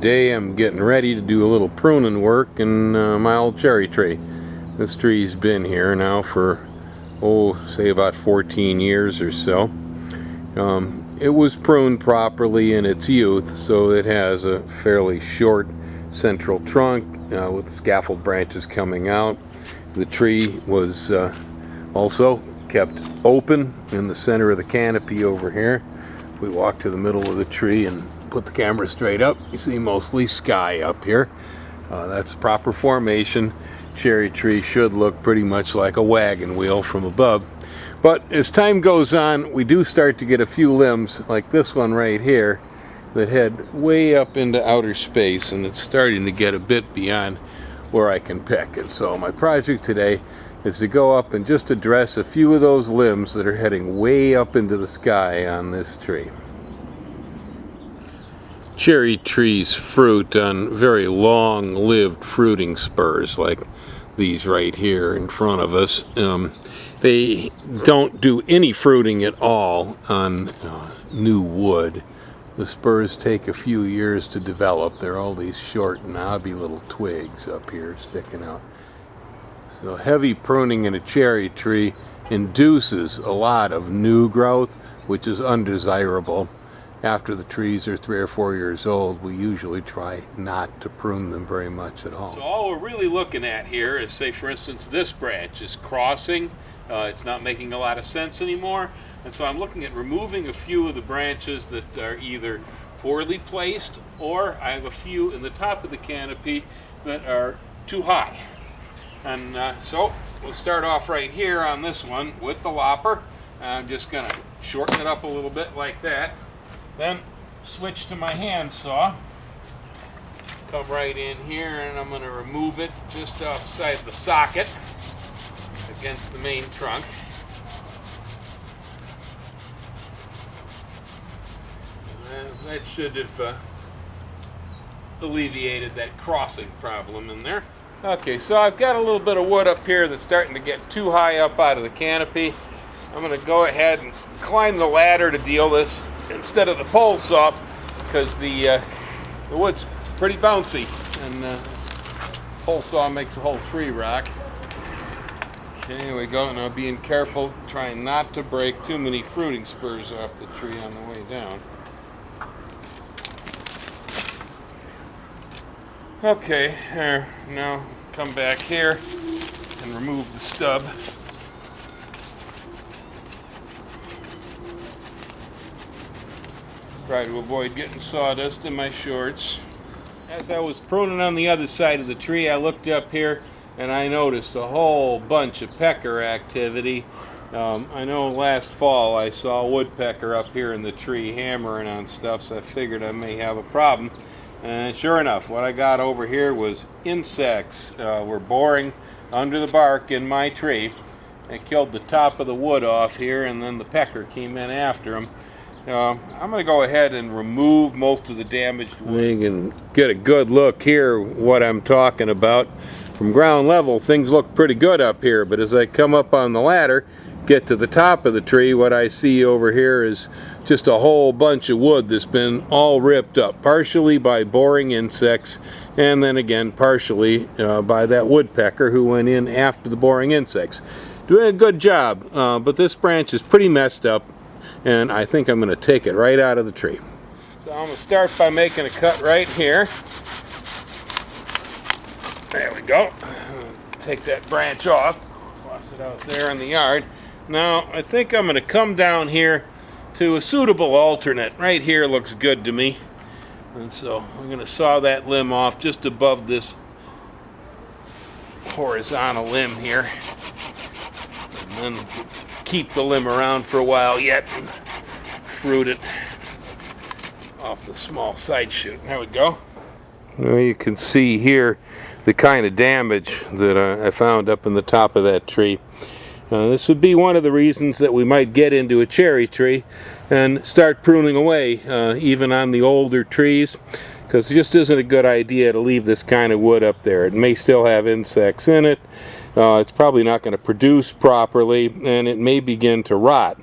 Today I'm getting ready to do a little pruning work in my old cherry tree. This tree's been here now for, say about 14 years or so. It was pruned properly in its youth, so it has a fairly short central trunk with scaffold branches coming out. The tree was also kept open in the center of the canopy over here. If we walk to the middle of the tree and put the camera straight up, you see mostly sky up here. That's proper formation. Cherry tree should look pretty much like a wagon wheel from above. But as time goes on, we do start to get a few limbs like this one right here that head way up into outer space, and it's starting to get a bit beyond where I can pick. And so my project today is to go up and just address a few of those limbs that are heading way up into the sky on this tree. Cherry trees fruit on very long-lived fruiting spurs like these right here in front of us. They don't do any fruiting at all on new wood. The spurs take a few years to develop. They're all these short, knobby little twigs up here sticking out. So heavy pruning in a cherry tree induces a lot of new growth, which is undesirable. After the trees are 3 or 4 years old, we usually try not to prune them very much at all. So all we're really looking at here is, say for instance, this branch is crossing. It's not making a lot of sense anymore. And so I'm looking at removing a few of the branches that are either poorly placed, or I have a few in the top of the canopy that are too high. And so we'll start off right here on this one with the lopper. I'm just going to shorten it up a little bit like that. Then switch to my hand saw. Come right in here, and I'm going to remove it just outside the socket against the main trunk. And that should have alleviated that crossing problem in there. Okay, so I've got a little bit of wood up here that's starting to get too high up out of the canopy. I'm going to go ahead and climb the ladder to deal this instead of the pole saw, because the wood's pretty bouncy, and the pole saw makes the whole tree rock. Okay, here we go. Now being careful, trying not to break too many fruiting spurs off the tree on the way down. Okay, now come back here and remove the stub. Try to avoid getting sawdust in my shorts. As I was pruning on the other side of the tree, I looked up here and I noticed a whole bunch of pecker activity. I know last fall I saw a woodpecker up here in the tree hammering on stuff, so I figured I may have a problem. And sure enough, what I got over here was insects were boring under the bark in my tree. They killed the top of the wood off here, and then the pecker came in after them. I'm going to go ahead and remove most of the damaged wood. You can get a good look here what I'm talking about. From ground level, things look pretty good up here, but as I come up on the ladder, get to the top of the tree, what I see over here is just a whole bunch of wood that's been all ripped up, partially by boring insects, and then again partially by that woodpecker who went in after the boring insects. Doing a good job, but this branch is pretty messed up, and I think I'm going to take it right out of the tree. So I'm going to start by making a cut right here. There we go. Take that branch off, toss it out there in the yard. Now I think I'm going to come down here to a suitable alternate. Right here looks good to me. And so I'm going to saw that limb off just above this horizontal limb here. And then keep the limb around for a while yet and fruit it off the small side shoot. There we go. Well, you can see here the kind of damage that I found up in the top of that tree. This would be one of the reasons that we might get into a cherry tree and start pruning away even on the older trees, because it just isn't a good idea to leave this kind of wood up there. It may still have insects in it. It's probably not going to produce properly, and it may begin to rot.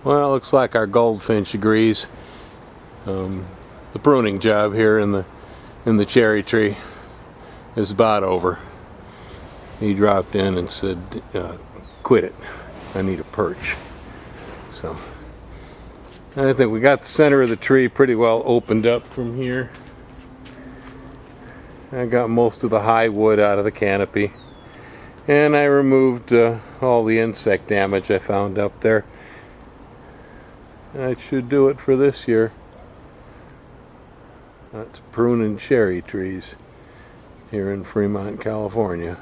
Well, looks like our goldfinch agrees. The pruning job here in the cherry tree is about over. He dropped in and said, quit it. I need a perch. So I think we got the center of the tree pretty well opened up from here. I got most of the high wood out of the canopy, and I removed all the insect damage I found up there. That should do it for this year. That's pruning cherry trees here in Fremont, California.